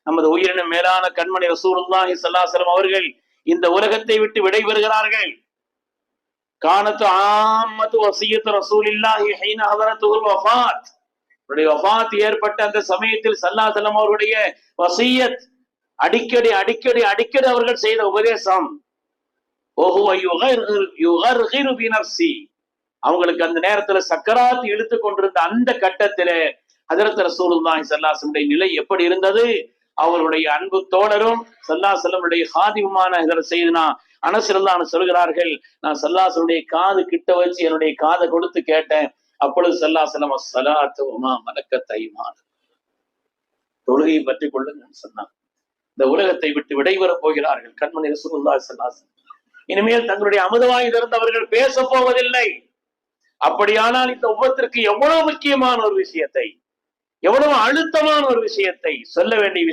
நமது உயிரின மேலான கண்மணி ரசூலுல்லாஹி ஸல்லல்லாஹு அலைஹி வஸல்லம் அவர்கள் இந்த உலகத்தை விட்டு விடைபெறுகிறார்கள். கானத்து ஆம்மத்து வஸியத்து ரசூலில்லாஹி ஹீன ஹதரத்துல் வஃபாத், வஃபாத் ஏற்பட்ட அந்த சமயத்தில் ஸல்லல்லாஹு அலைஹி வஸல்லம் அவருடைய வஸியத், அடிக்கடி அடிக்கடி அடிக்கடி அவர்கள் செய்த உபதேசம், அவங்களுக்கு அந்த நேரத்துல சக்கராத் இழுத்து கொண்டிருந்த அந்த கட்டத்தில ஹஜ்ரத் ரசூலுல்லாஹி ஸல்லல்லாஹு அலைஹி வஸல்லம் நிலை எப்படி இருந்தது? அவருடைய அன்பு தோழரும் ஸல்லல்லாஹு அலைஹி வஸல்லம் ஹாதிமுமான சையதுனா அனஸ் ரலியல்லாஹு அன்ஹு சொல்கிறார்கள், நான் ஸல்லல்லாஹு அலைஹி வஸல்லம் காது கிட்ட வச்சு என்னுடைய காதை கொடுத்து கேட்டேன். அப்பொழுது ஸல்லல்லாஹு அலைஹி வஸல்லம் ஸலாத்து வமா மலக்கத் ஐமான், தொழுகையை பற்றி கொள்ளுங்கன்னு சொன்னாங்க. இந்த உலகத்தை விட்டு விடைபெறப் போகிறார்கள் கண்மணி ரசூலுல்லாஹி ஸல்லல்லாஹு அலைஹி வஸல்லம். இனிமேல் தங்களுடைய அமுதவாய் திறந்தவர்கள் பேச போவதில்லை. அப்படியானால் இந்த உம்மத்திற்கு எவ்வளவு முக்கியமான ஒரு விஷயத்தை, எவ்வளவு அழுத்தமான ஒரு விஷயத்தை சொல்ல வேண்டிய